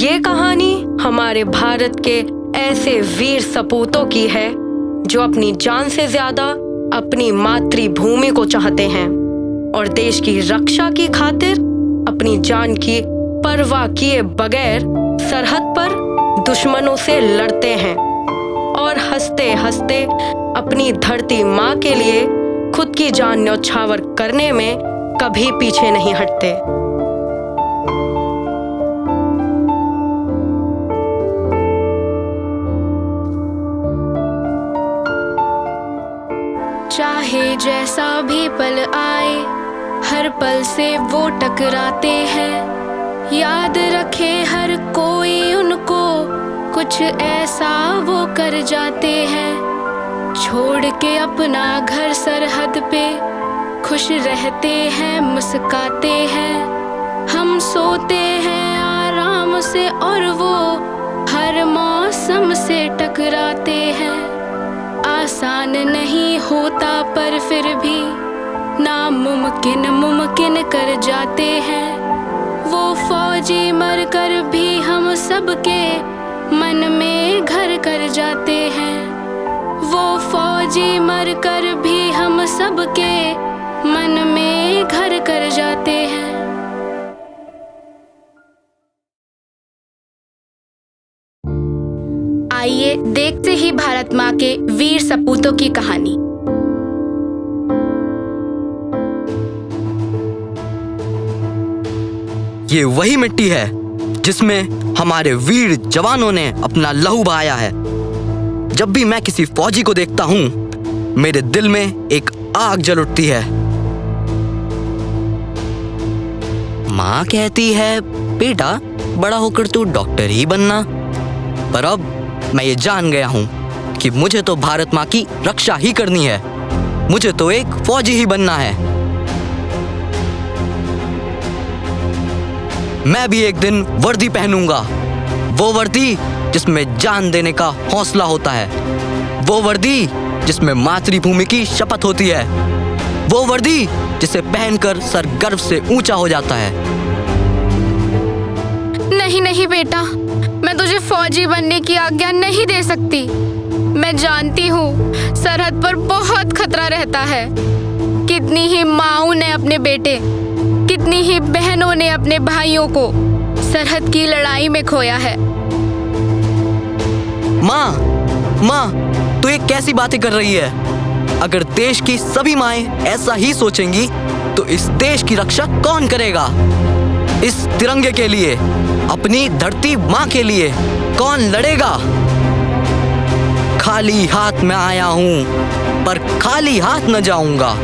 ये कहानी हमारे भारत के ऐसे वीर सपूतों की है जो अपनी जान से ज्यादा अपनी मातृभूमि को चाहते हैं और देश की रक्षा की खातिर अपनी जान की परवाह किए बगैर सरहद पर दुश्मनों से लड़ते हैं और हंसते हंसते अपनी धरती माँ के लिए खुद की जान न्यौछावर करने में कभी पीछे नहीं हटते। चाहे जैसा भी पल आए, हर पल से वो टकराते हैं। याद रखे हर कोई उनको, कुछ ऐसा वो कर जाते हैं। छोड़ के अपना घर सरहद पे, खुश रहते हैं, मुस्काते हैं। हम सोते हैं आराम से और वो हर मौसम से टकराते हैं। आसान नहीं होता पर फिर भी नामुमकिन मुमकिन कर जाते हैं। वो फौजी मर कर भी हम सबके मन में घर कर जाते हैं। वो फौजी मर कर भी हम सबके मन में घर कर जाते हैं। आइए देखते ही भारत माँ के वीर सपूतों की कहानी। ये वही मिट्टी है जिसमें हमारे वीर जवानों ने अपना लहू बहाया है। जब भी मैं किसी फौजी को देखता हूँ, मेरे दिल में एक आग जल उठती है। माँ कहती है, बेटा बड़ा होकर तू डॉक्टर ही बनना। पर अब मैं ये जान गया हूँ कि मुझे तो भारत माँ की रक्षा ही करनी है। मुझे तो एक फौजी ही बनना है। मैं भी एक दिन वर्दी पहनूंगा, वो वर्दी जिसमें जान देने का हौसला होता है, वो वर्दी जिसमें मातृभूमि की शपथ होती है, वो वर्दी जिसे पहनकर सर गर्व से ऊंचा हो जाता है। नहीं नहीं बेटा, मैं तुझे फौजी बनने की आज्ञा नहीं दे सकती। मैं जानती हूँ सरहद पर बहुत खतरा रहता है। कितनी ही माँओं ने अपने बेटे, कितनी ही बहनों ने अपने भाइयों को सरहद की लड़ाई में खोया है। माँ, तू ये कैसी बातें कर रही है? अगर देश की सभी माएं ऐसा ही सोचेंगी तो इस देश की रक्षा कौन करेगा? इस तिरंगे के लिए, अपनी धरती माँ के लिए कौन लड़ेगा? खाली हाथ में आया हूँ पर खाली हाथ न जाऊंगा।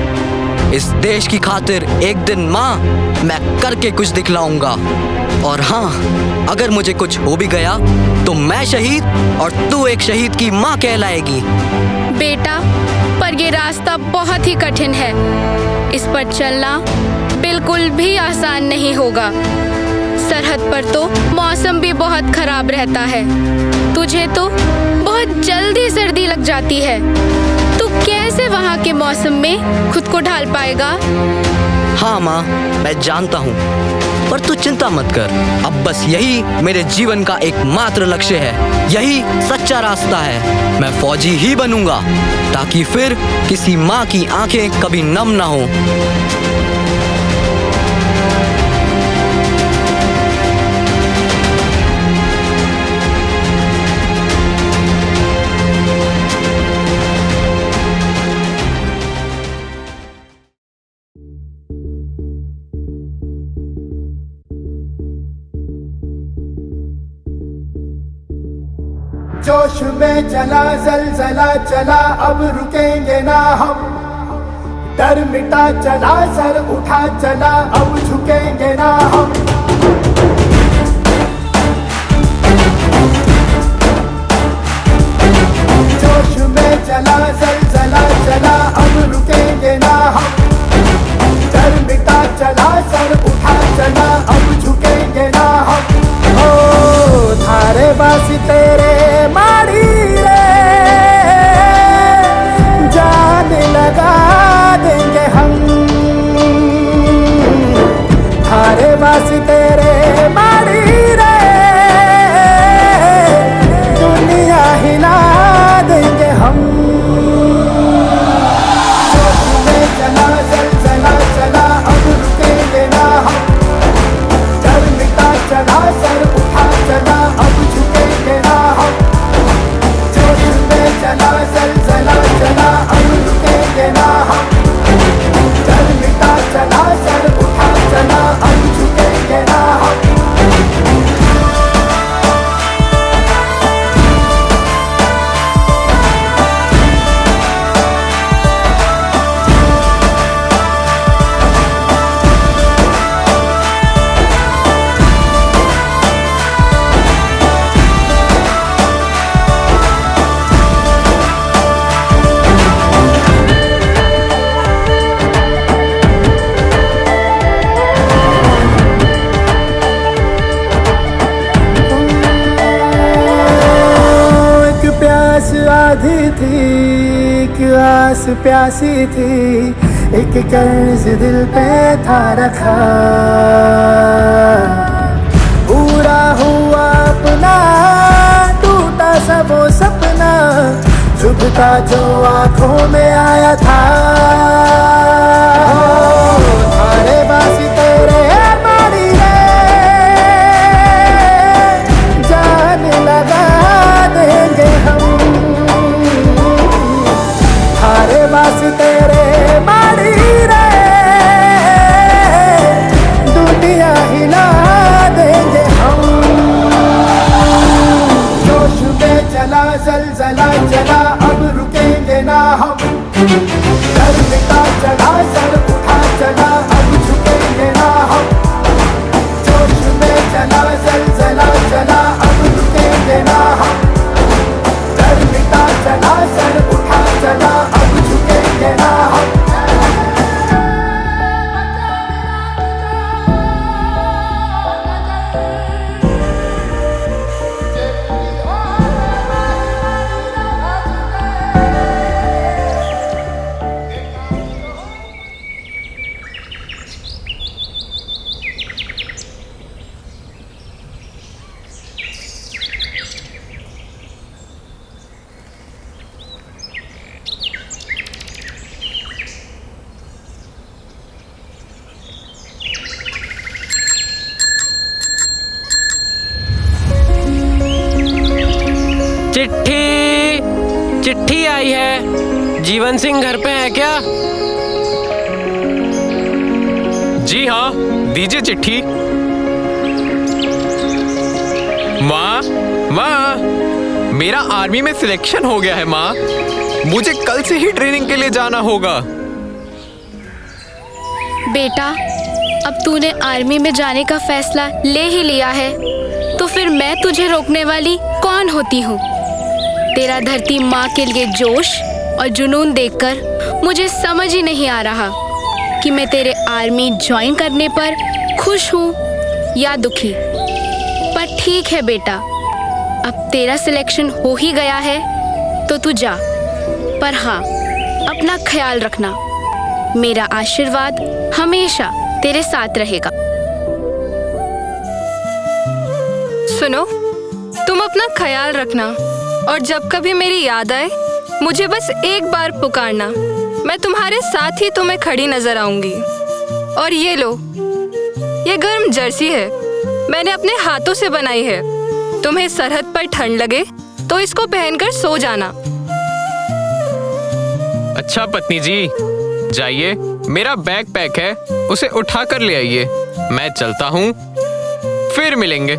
इस देश की खातिर एक दिन माँ मैं करके कुछ दिखलाऊंगा। और हाँ, अगर मुझे कुछ हो भी गया तो मैं शहीद और तू एक शहीद की माँ कहलाएगी। बेटा, पर ये रास्ता बहुत ही कठिन है। इस पर चलना बिल्कुल भी आसान नहीं होगा। सरहद पर तो मौसम भी बहुत खराब रहता है। तुझे तो बहुत जल्दी सर्दी लग जाती है। तू कैसे वहाँ के मौसम में खुद को ढाल पाएगा? हाँ माँ, मैं जानता हूँ, पर तू चिंता मत कर। अब बस यही मेरे जीवन का एकमात्र लक्ष्य है, यही सच्चा रास्ता है। मैं फौजी ही बनूंगा ताकि फिर किसी माँ की आंखें कभी नम ना हो। जोश में चला जलजला चला, अब रुकेंगे ना हम। डर मिटा चला, सर उठा चला, अब झुकेंगे ना हम। जोश में चला जलजला चला, अब रुकेंगे ना हम। डर मिटा चला, सर उठा चला, अब झुकेंगे ना हम। ओ धारे बासी तेरे माड़ी रे, जान लगा देंगे हम। धारे बासी तेरे माड़ी रे, प्यासी थी, एक कर्ज दिल पे था रखा। पूरा हुआ अपना, टूटा सा वो सपना, चुभता जो आंखों में आया था। थारे बासी तेरे मारी रे, जान लगा देंगे हम। थारे बासी तेरे मारी रे, दुनिया हिला देंगे हम। जोश में चला जलजला चला, अब रुकेंगे ना हम। डर मिटा चला, सर उठा चला, अब झुकेंगे ना हम। जोश में चला जलजला चला, अब रुकेंगे ना हम। डर मिटा चला, सर उठा चला, अब झुकेंगे ना हम। चिट्ठी चिट्ठी आई है। जीवन सिंह घर पे है क्या? जी हाँ, दीजिए चिट्ठी। माँ माँ, मेरा आर्मी में सिलेक्शन हो गया है माँ। मुझे कल से ही ट्रेनिंग के लिए जाना होगा। बेटा, अब तूने आर्मी में जाने का फैसला ले ही लिया है, तो फिर मैं तुझे रोकने वाली कौन होती हूँ? तेरा धरती माँ के लिए जोश और जुनून देखकर मुझे समझ ही नहीं आ रहा कि मैं तेरे आर्मी ज्वाइन करने पर खुश हूँ या दुखी। पर ठीक है बेटा, अब तेरा सिलेक्शन हो ही गया है तो तू जा। पर हाँ, अपना ख्याल रखना। मेरा आशीर्वाद हमेशा तेरे साथ रहेगा। सुनो, तुम अपना ख्याल रखना, और जब कभी मेरी याद आए मुझे बस एक बार पुकारना। मैं तुम्हारे साथ ही तुम्हें खड़ी नजर आऊंगी। और ये लो, ये गर्म जर्सी है, मैंने अपने हाथों से बनाई है। तुम्हें सरहद पर ठंड लगे तो इसको पहनकर सो जाना। अच्छा पत्नी जी, जाइए, मेरा बैग पैक है, उसे उठा कर ले आइए। मैं चलता हूँ, फिर मिलेंगे।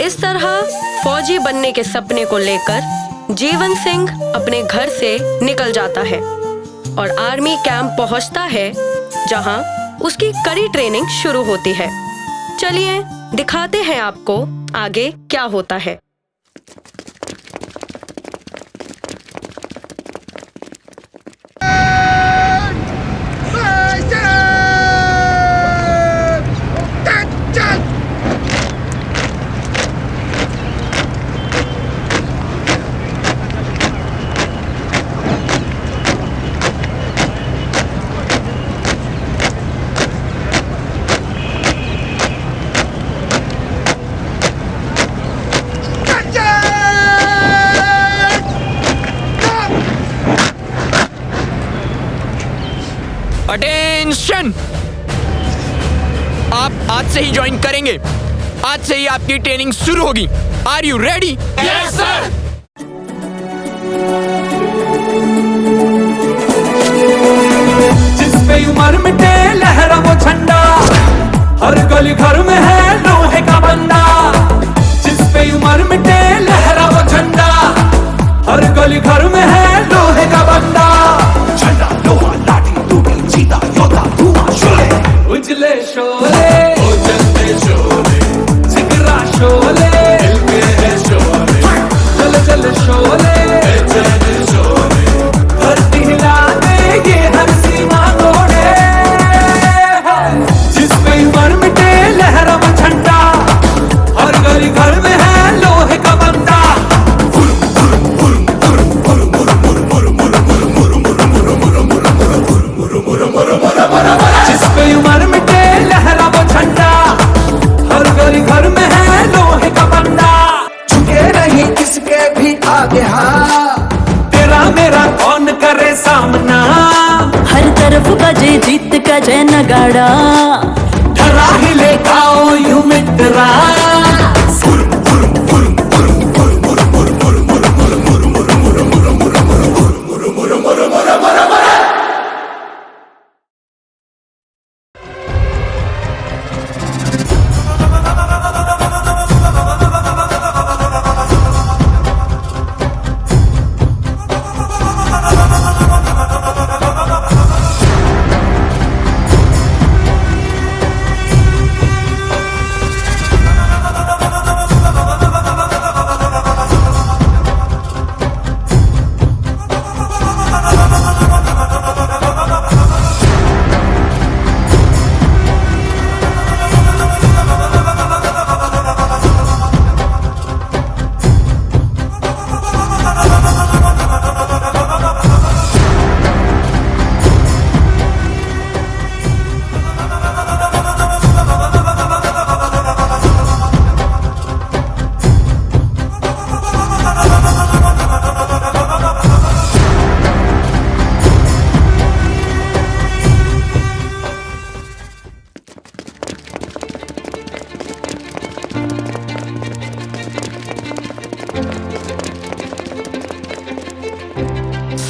इस तरह फौजी बनने के सपने को लेकर जीवन सिंह अपने घर से निकल जाता है और आर्मी कैंप पहुंचता है, जहां उसकी कड़ी ट्रेनिंग शुरू होती है। चलिए दिखाते हैं आपको आगे क्या होता है। अटेंशन! आप आज से ही ज्वाइन करेंगे। आज से ही आपकी ट्रेनिंग शुरू होगी। Are you ready? Yes sir. जिस पे उमर मिटे लहरा वो झंडा, हर गली घर में है लोहे का बंदा। जिस पे उमर मिटे लहरा वो झंडा, हर गली घर में है लोहे का बंदा। झंडा लोहा लाठी टूटी जीता योद्धा धुआं शोले, उजले शोले उजलते शोले, जिगरा शोले दिल में है शोले, चल चल शोले चल शोले, धरती हिला दे ये हर सी वाजायचे नगाडा डरा हिले गाओ यू मित्रा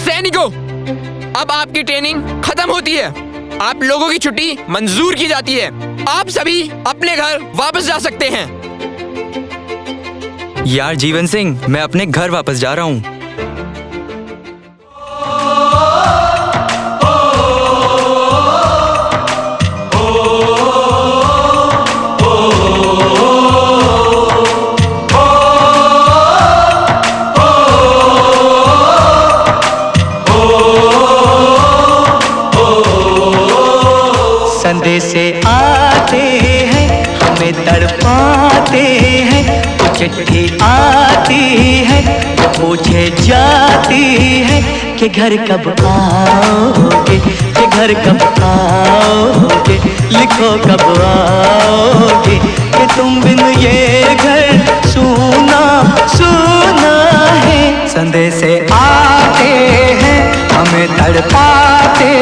सैनिकों, अब आपकी ट्रेनिंग खत्म होती है। आप लोगों की छुट्टी मंजूर की जाती है। आप सभी अपने घर वापस जा सकते हैं। यार जीवन सिंह, मैं अपने घर वापस जा रहा हूँ। संदेशे आते हैं, हमें तड़पाते हैं। चिट्ठी आती है, पूछे जाती है कि घर कब आओगे, कि घर कब आओगे, लिखो कब आओगे, कि तुम बिन ये घर सूना सूना है। संदेशे आते हैं, हमें तड़पाते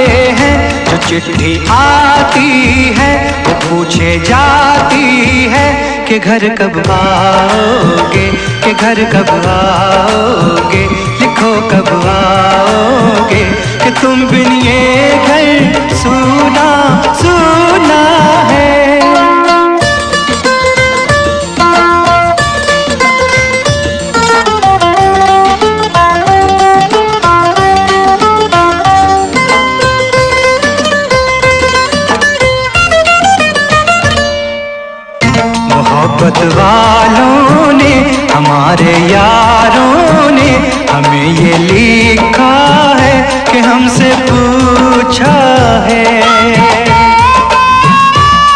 हैं। जो चिट्ठी आती है, वो पूछे जाती है कि घर कब आओगे, कि घर कब आओगे, लिखो कब आओगे, कि तुम बिन ये घर सूना सूना है। मोहब्बत वालों ने, हमारे यारों ने हमें ये लिखा है कि हमसे पूछा है।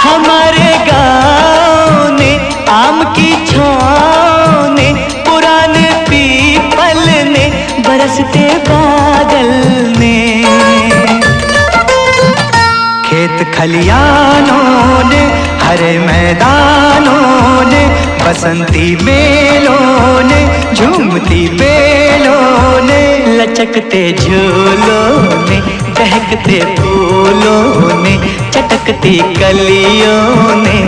हमारे गाँव ने, आम की छाँव ने, पुराने पीपल ने, बरसते बादल ने, खेत खलियानों ने, हरे मैदानों ने, बसंती बेलों ने, झूमती बेलों ने, लचकते झूलों ने, दहकते फूलों ने, चटकती कलियों ने,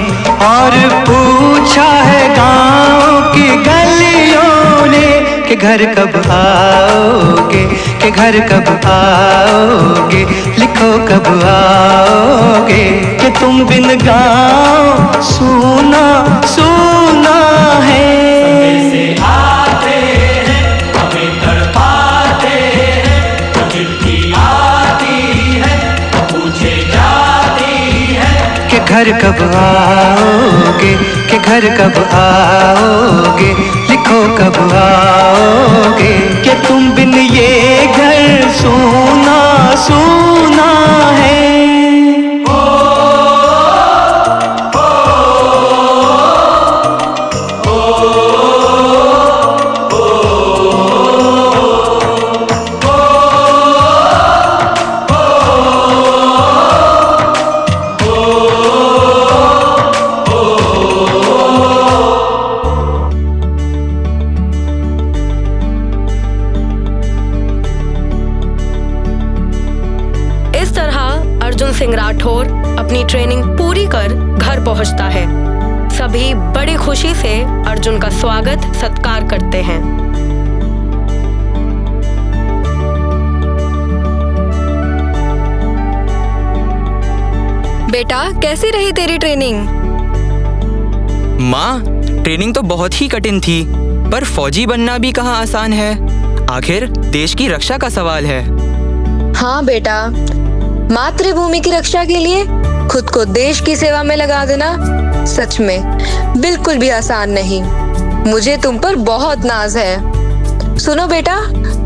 और पूछा है गाँव की गलियों ने कि घर कब आओगे, कि घर कब आओगे, लिखो कब आओगे, कि तुम बिन गाँव सूना सूना है। संदेशे आते हैं, हमें तड़पाते हैं। तो चिट्ठी आती है, पूछे जाती है कि घर कब आओगे, कि घर कब आओगे, लिखो कब आओगे, कि तुम बिन ये घर सूना सूना है। पहुंचता है। सभी बड़ी खुशी से अर्जुन का स्वागत सत्कार करते हैं। बेटा, कैसी रही तेरी ट्रेनिंग? माँ, ट्रेनिंग तो बहुत ही कठिन थी, पर फौजी बनना भी कहाँ आसान है। आखिर देश की रक्षा का सवाल है। हाँ बेटा, मातृभूमि की रक्षा के लिए खुद को देश की सेवा में लगा देना सच में बिल्कुल भी आसान नहीं। मुझे तुम पर बहुत नाज है। सुनो बेटा,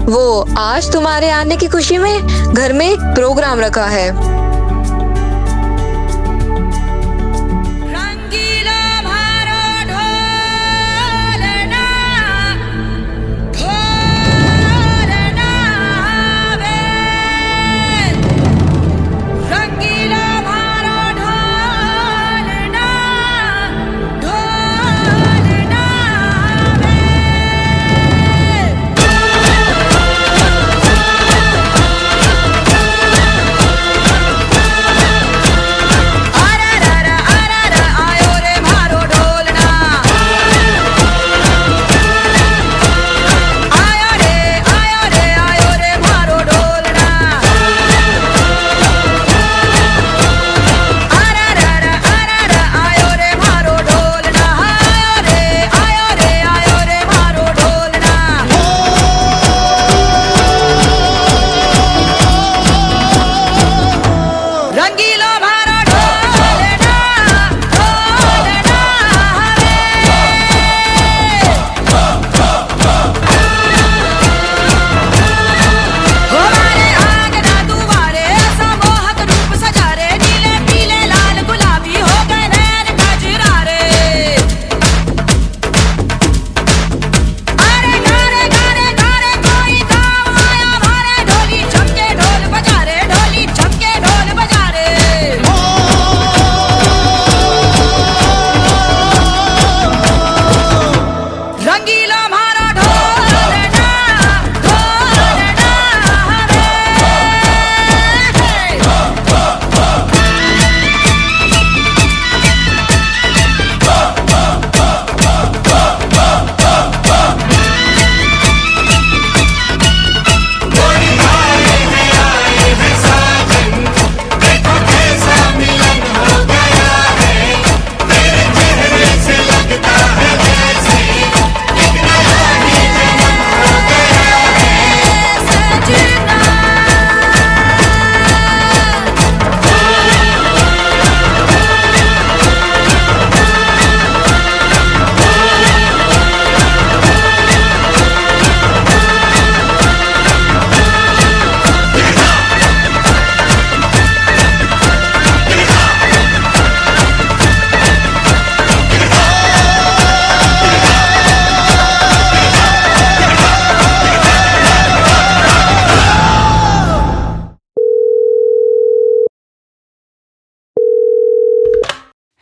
वो आज तुम्हारे आने की खुशी में घर में एक प्रोग्राम रखा है।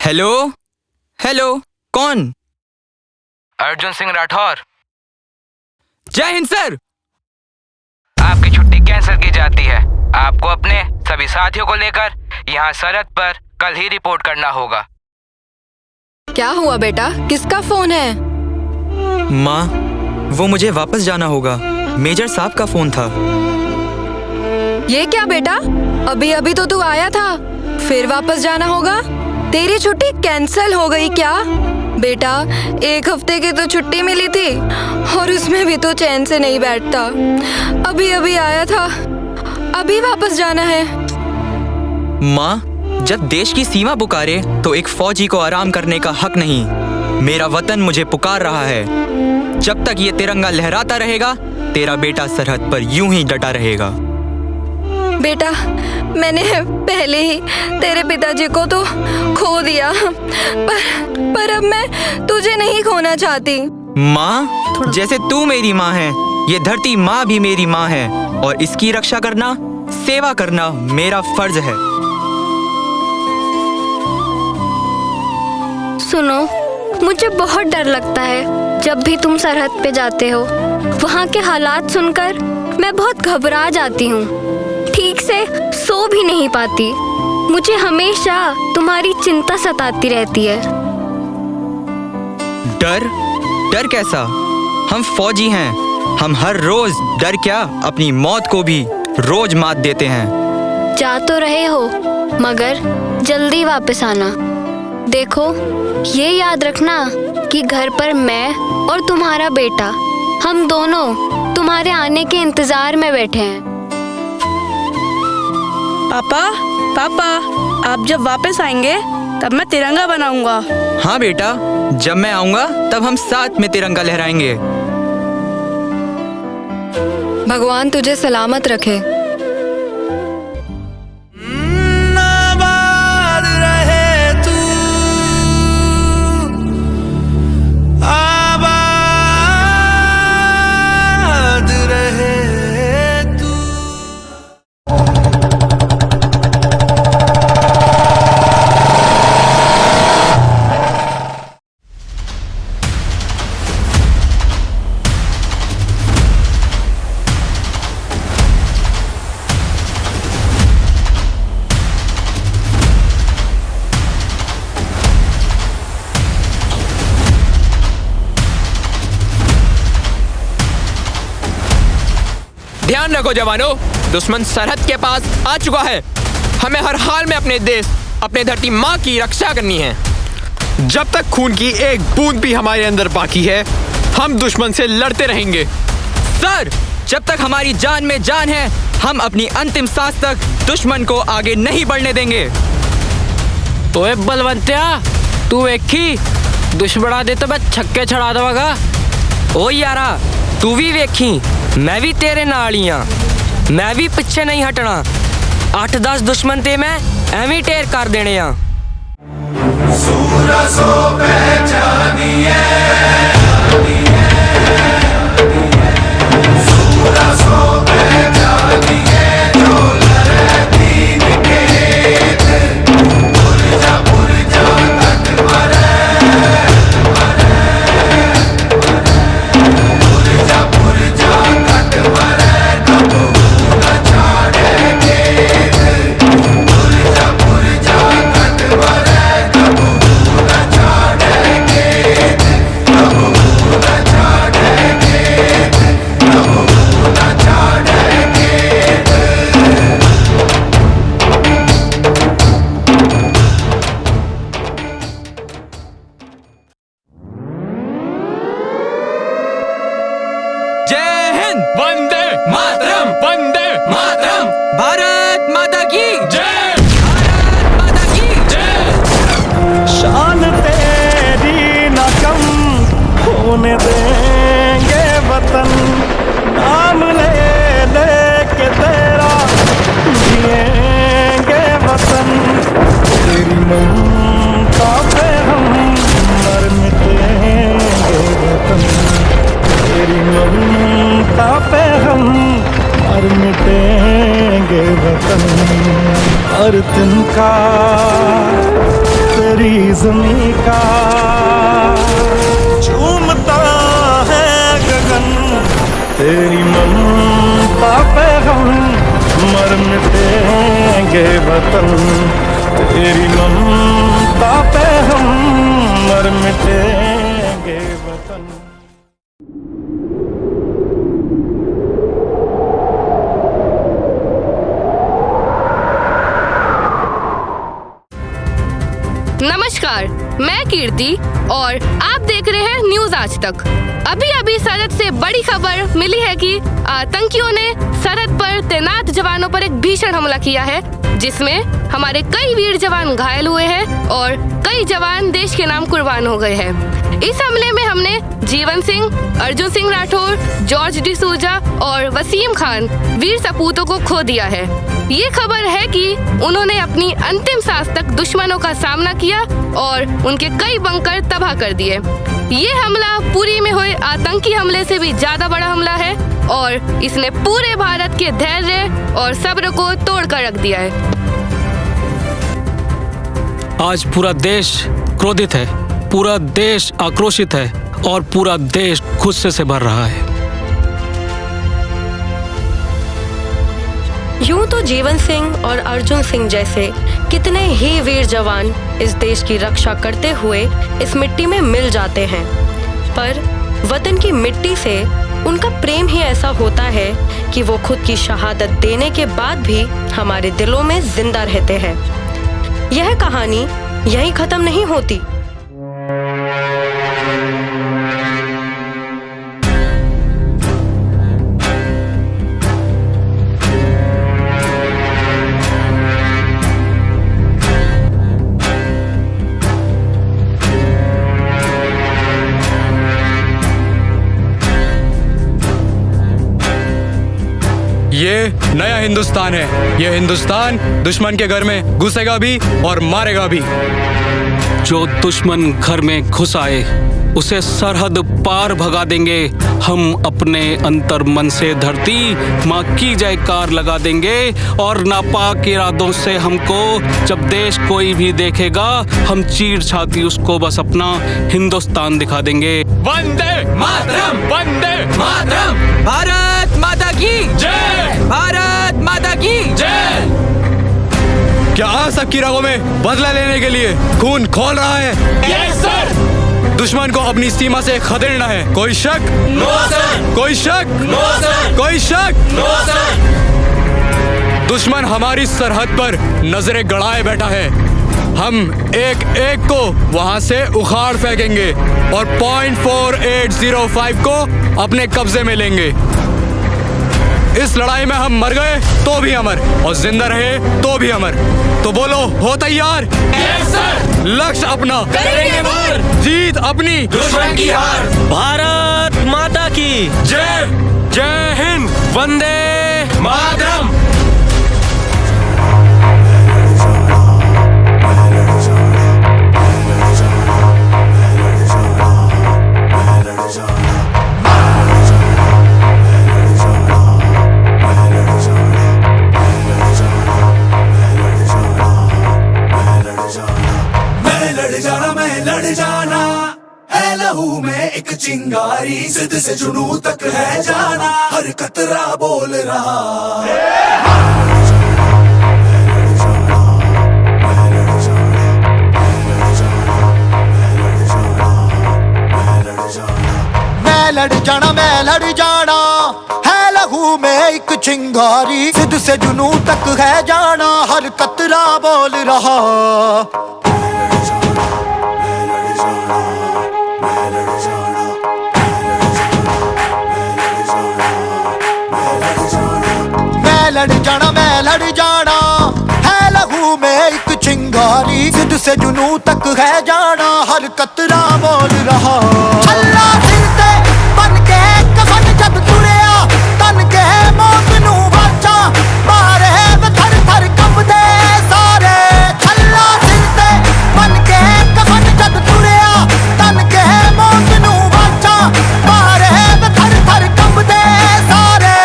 हेलो हेलो, कौन? अर्जुन सिंह राठौर। जय हिंद सर। आपकी छुट्टी कैंसिल की जाती है। आपको अपने सभी साथियों को लेकर यहाँ सरहद पर कल ही रिपोर्ट करना होगा। क्या हुआ बेटा, किसका फोन है? माँ, वो मुझे वापस जाना होगा। मेजर साहब का फोन था। ये क्या बेटा, अभी अभी तो तू आया था, फिर वापस जाना होगा? तेरी छुट्टी कैंसिल हो गई क्या? बेटा, 1 हफ्ते की तो छुट्टी मिली थी और उसमें भी तो चैन से नहीं बैठता। अभी अभी आया था, अभी वापस जाना है। माँ, जब देश की सीमा पुकारे तो एक फौजी को आराम करने का हक नहीं। मेरा वतन मुझे पुकार रहा है। जब तक ये तिरंगा लहराता रहेगा, तेरा बेटा सरहद पर यूं ही डटा रहेगा। बेटा, मैंने पहले ही तेरे पिताजी को तो खो दिया, पर अब मैं तुझे नहीं खोना चाहती। माँ, जैसे तू मेरी माँ है, ये धरती माँ भी मेरी माँ है और इसकी रक्षा करना, सेवा करना मेरा फर्ज है। सुनो, मुझे बहुत डर लगता है जब भी तुम सरहद पे जाते हो। वहाँ के हालात सुनकर मैं बहुत घबरा जाती हूँ, ठीक से सो भी नहीं पाती। मुझे हमेशा तुम्हारी चिंता सताती रहती है। डर? डर कैसा? हम फौजी हैं। हम हर रोज डर क्या, अपनी मौत को भी रोज मात देते हैं। जा तो रहे हो, मगर जल्दी वापस आना। देखो, ये याद रखना कि घर पर मैं और तुम्हारा बेटा, हम दोनों तुम्हारे आने के इंतजार में बैठे हैं। पापा, पापा, आप जब वापस आएंगे तब मैं तिरंगा बनाऊंगा। हाँ बेटा, जब मैं आऊंगा तब हम साथ में तिरंगा लहराएंगे। भगवान तुझे सलामत रखे। ध्यान रखो जवानों, दुश्मन सरहद के पास आ चुका है। हमें हर हाल में अपने देश, अपने धरती माँ की रक्षा करनी है। जब तक खून की एक बूंद भी हमारे अंदर बाकी है, हम दुश्मन से लड़ते रहेंगे। सर, जब तक हमारी जान में जान है, हम अपनी अंतिम सांस तक दुश्मन को आगे नहीं बढ़ने देंगे। तो ए बलवंतिया, तू वेखी दुश्मना दे तो मैं छक्के छड़ा दवागा। ओ यारा, तू भी वेखी, मैं भी तेरे नाल ही हाँ। मैं भी पीछे नहीं हटना। 8-10 दुश्मन ते मैं एवं ढेर कर देने हाँ। वंदे मातरम, वंदे मातरम। भारत माता की जय, भारत माता की जय। शान तेरी न कम होने देंगे वतन, नाम ले लेके तेरा जिएंगे वतन। तेरी ममता पे हम मर मिटेंगे वतन, तेरी ममता पे हम मर मिटेंगे वतन। हर दिन का तेरी ज़मीं का झूमता है गगन, तेरी ममता पे हम मर मिटेंगे वतन, तेरी ममता पे हम मर मिटेंगे वतन। नमस्कार, मैं कीर्ति और आप देख रहे हैं न्यूज आज तक। अभी अभी सरहद से बड़ी खबर मिली है कि आतंकियों ने सरहद पर तैनात जवानों पर एक भीषण हमला किया है, जिसमें हमारे कई वीर जवान घायल हुए हैं और कई जवान देश के नाम कुर्बान हो गए हैं। इस हमले में हमने जीवन सिंह, अर्जुन सिंह राठौर, जॉर्ज डिसूजा और वसीम खान वीर सपूतों को खो दिया है। ये खबर है कि उन्होंने अपनी अंतिम सांस तक दुश्मनों का सामना किया और उनके कई बंकर तबाह कर दिए। ये हमला पुरी में हुए आतंकी हमले से भी ज्यादा बड़ा हमला है और इसने पूरे भारत के धैर्य और सब्र को तोड़ कर रख दिया है। आज पूरा देश क्रोधित है, पूरा देश आक्रोशित है और पूरा देश गुस्से से भर रहा है। यूं तो जीवन सिंह और अर्जुन सिंह जैसे कितने ही वीर जवान इस देश की रक्षा करते हुए इस मिट्टी में मिल जाते हैं, पर वतन की मिट्टी से उनका प्रेम ही ऐसा होता है कि वो खुद की शहादत देने के बाद भी हमारे दिलों में जिंदा रहते हैं। यह कहानी यहीं खत्म नहीं होती। ये नया हिंदुस्तान है। ये हिंदुस्तान दुश्मन के घर में घुसेगा भी और मारेगा भी। जो दुश्मन घर में घुस आए उसे सरहद पार भगा देंगे। हम अपने अंतर मन से धरती माँ की जयकार लगा देंगे और नापाक इरादों से हमको जब देश कोई भी देखेगा हम चीर छाती उसको बस अपना हिंदुस्तान दिखा देंगे। वंदे मातरम, वंदे मातरम। भारत माता की जय, भारत माता की जय। क्या आ सबकी रगों में बदला लेने के लिए खून खोल रहा है? Yes sir. दुश्मन को अपनी सीमा से खदेड़ना है। कोई शक? No sir. कोई शक? No sir. कोई शक? No sir. दुश्मन हमारी सरहद पर नजरें गड़ाए बैठा है। हम एक एक को वहां से उखाड़ फेंकेंगे और .4805 को अपने कब्जे में लेंगे। इस लड़ाई में हम मर गए तो भी अमर और जिंदा रहे तो भी अमर। तो बोलो, हो तैयार? Yes sir. लक्ष्य अपना, करेंगे वार। जीत अपनी, दुश्मन की हार। भारत माता की जय। जय हिंद, वंदे मातरम। एक चिंगारी जिद से जुनू तक है जाना, हर कतरा बोल रहा मैं लड़ जाना है लहू में एक चिंगारी, जिद से जुनू तक है जाना, हर कतरा बोल रहा। मैं लड़ जाना है लहू में एक चिंगारी, जिद से जुनू तक है जाना, हर कतरा बोल रहा। अल्लाह सिर ते बन के कफन जब तुरिया, तन के मौत नू वाचा मारे थर थर कंबदे सारे। अल्लाह सिर ते बन के कफन जब तुरिया, तन के मौत नू वाचा मारे थर थर कंबदे सारे।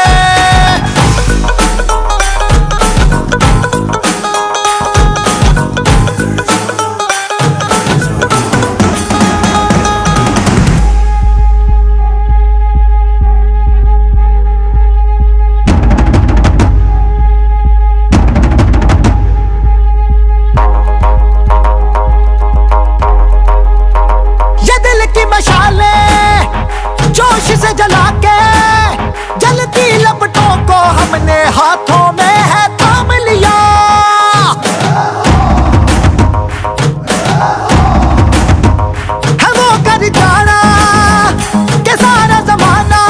जोश से जला के जलती लपटों को हमने हाथों में है थाम लिया। है वो कर जाना के सारा जमाना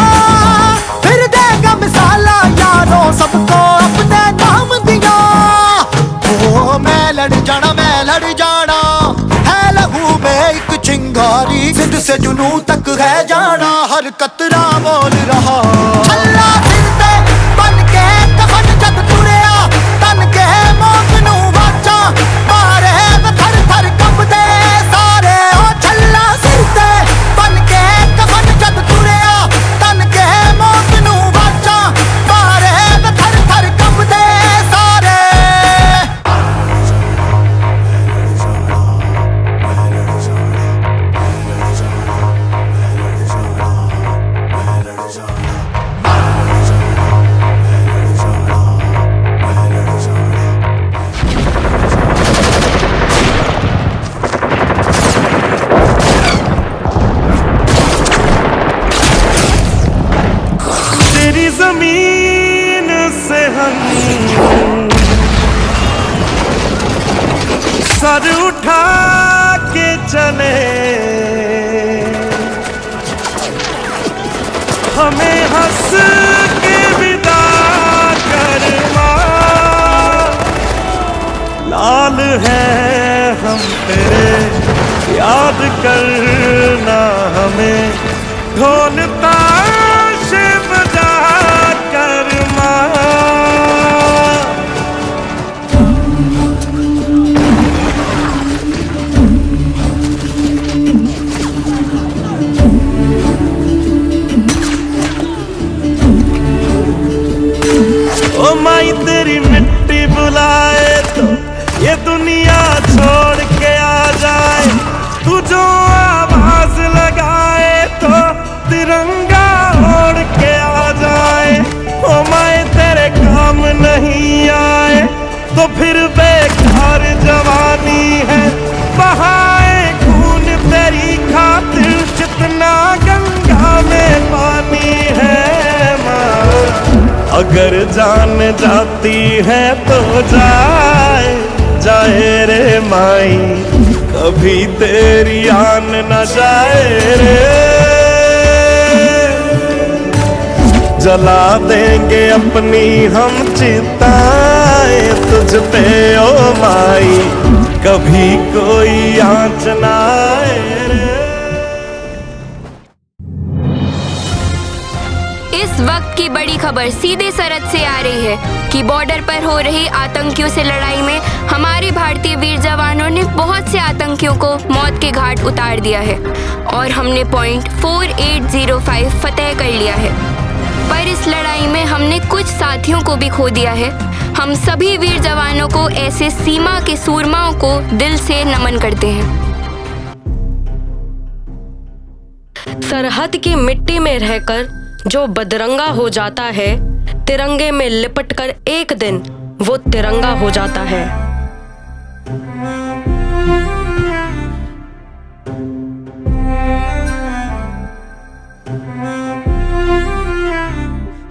फिर देगा मिसाला, यारों सबको अपने नाम दिया। ओ मैं लड़ जाना है लहू में एक चिंगारी, जिद से जुनू तक है जाना, हर कतरा बोल रहा। अल्लाह सिर ते बन के कफन जब तुरिया, तन के मौत नू वाचा मारे थर थर कंबदे सारे। ओ छल्ला सिर ते बन के कफन जब तुरिया, तन के मौत नू वाचा मारे थर थर कंबदे सारे। हमें हंस के विदा कर माँ। लाल है हम तेरे, याद करना हमें, ढोल ताश बजा कर माँ। ओ माई तेरी मिट्टी बुलाए तो ये दुनिया छोड़ के आ जाए, तू जो आवाज लगाए तो तिरंगा ओढ़ के आ जाए। ओ माई तेरे काम नहीं आए तो फिर बेकार जवानी है, बहाए खून तेरी खातिर जितना गंगा में पानी है माँ। अगर जान जाती है तो जाए जाए रे माई, कभी तेरी आन न जाए रे। जला देंगे अपनी हम चिताएं तुझ पे ओ माई, कभी कोई आँच न आए रे। इस वक्त की बड़ी खबर सीधे सरहद से आ रही है कि बॉर्डर पर हो रही आतंकियों से लड़ाई में हमारे भारतीय वीर जवानों ने बहुत से आतंकियों को मौत के घाट उतार दिया है और हमने पॉइंट 4805 फतह कर लिया है। पर इस लड़ाई में हमने कुछ साथियों को भी खो दिया है। हम सभी वीर जवानों को, ऐसे सीमा के सूरमाओं को दिल से नमन करते हैं। सरहद की मिट्टी में रहकर जो बदरंगा हो जाता है, तिरंगे में लिपटकर एक दिन वो तिरंगा हो जाता है।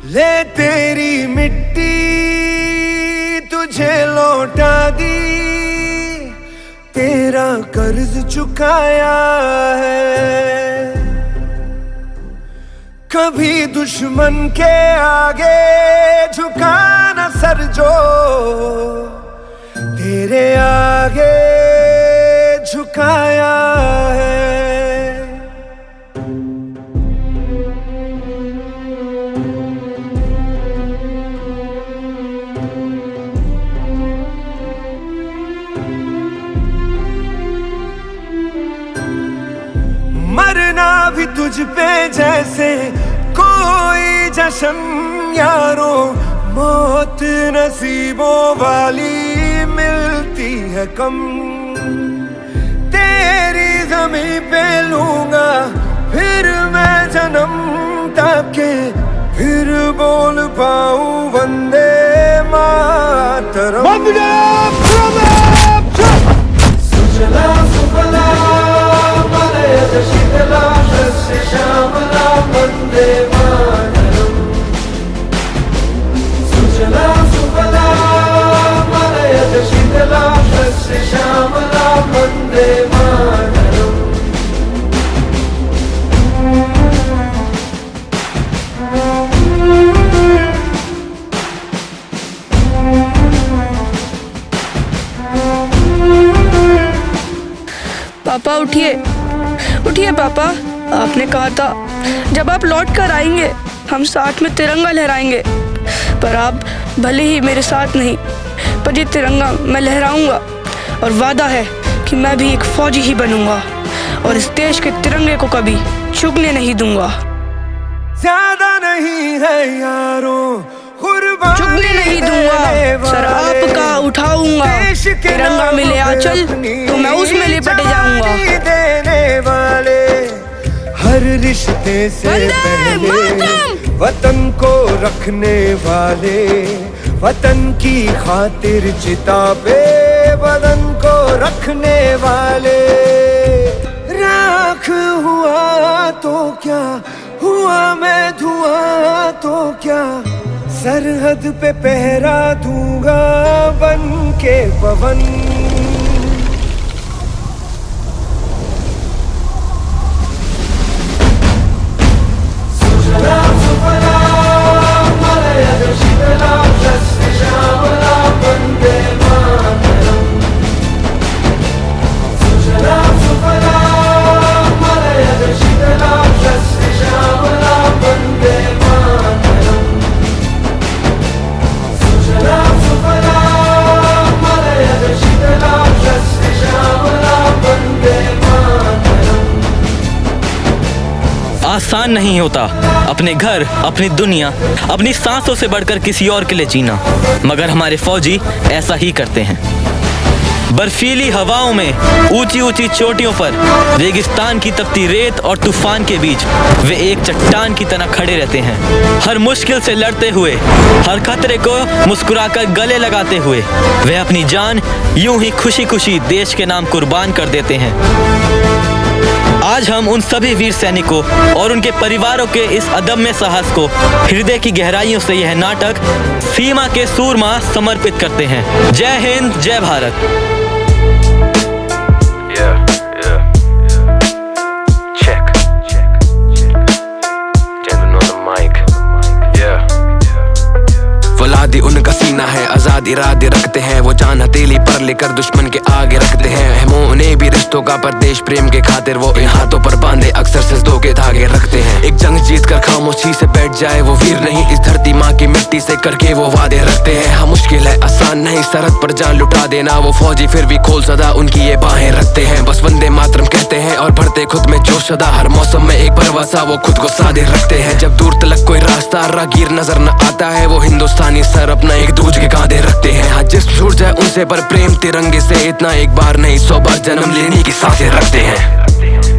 ले तेरी मिट्टी तुझे लौटा दी, तेरा कर्ज चुकाया है। कभी दुश्मन के आगे झुका न सर जो, तेरे आगे झुकाया है। मरना भी तुझ पे जैसे कोई जश्न यारो, मौत नसीबों वाली मिलती है कम। तेरी ज़मीं पे लूंगा फिर मैं जन्म, ताकि फिर बोल पाऊं वंदे मातरम। सुजला सुफला मलयज शीतला शस्य श्यामला वंदे मातरम। सुजला सुफला मलयज शीतला शस्य श्यामला वंदे मातरम। पापा उठिए, उठिए पापा। आपने कहा था जब आप लौट कर आएंगे हम साथ में तिरंगा लहराएंगे, पर आप भले ही मेरे साथ नहीं, पर ये तिरंगा मैं लहराऊंगा और वादा है कि मैं भी एक फौजी ही बनूंगा और इस देश के तिरंगे को कभी झुकने नहीं दूंगा। ज्यादा नहीं है यारों, झुकने नहीं दूंगा। सर आपका उठाऊंगा, तिरंगा मिले आंचल तो मैं उसमें लिपट जाऊंगा। देने वाले हर रिश्ते से पहले वतन को रखने वाले, वतन की खातिर चिता पे बदन को रखने वाले। राख हुआ तो क्या हुआ, मैं धुआं तो क्या, सरहद पे पहरा दूंगा बन के पवन। सुजला आसान नहीं होता अपने घर, अपनी दुनिया, अपनी सांसों से बढ़कर किसी और के लिए जीना, मगर हमारे फौजी ऐसा ही करते हैं। बर्फीली हवाओं में, ऊंची ऊंची चोटियों पर, रेगिस्तान की तपती रेत और तूफान के बीच वे एक चट्टान की तरह खड़े रहते हैं। हर मुश्किल से लड़ते हुए, हर खतरे को मुस्कुराकर गले लगाते हुए वे अपनी जान यूं ही खुशी खुशी देश के नाम कुर्बान कर देते हैं। आज हम उन सभी वीर सैनिकों और उनके परिवारों के इस अदम्य साहस को हृदय की गहराइयों से यह नाटक सीमा के सूरमा समर्पित करते हैं। जय हिंद, जय भारत। फौलादी उनका सीना है, आजाद इरादे रखते हैं, वो जान हथेली पर लेकर दुश्मन के आगे रखते हैं। हम उन्हें भी रिश्तों का पर देश प्रेम के खातिर वो इन हाथों पर बांधे अक्सर सिजदों के धागे रखते हैं। एक जंग जीत कर खामोशी से बैठ जाए वो वीर नहीं, इस धरती माँ की मिट्टी से करके वो वादे रखते हैं। हाँ मुश्किल है, आसान नहीं सरहद पर जान लुटा देना, वो फौजी फिर भी खोल सदा उनकी ये बाहें रखते हैं। बस वंदे मातरम कहते हैं और भरते खुद में जोश सदा, हर मौसम में एक भरवसा वो खुद को सादे रखते हैं। जब दूर तलक कोई रास्ता राहगीर नजर न आता है, वो हिंदुस्तानी सर अपना एक दूज के कांधे रखते हैं। हाँ जिस्म छूट जाए उनसे पर प्रेम तिरंगे से इतना एक बार नहीं 100 बार जन्म लेने की सांसें रखते हैं।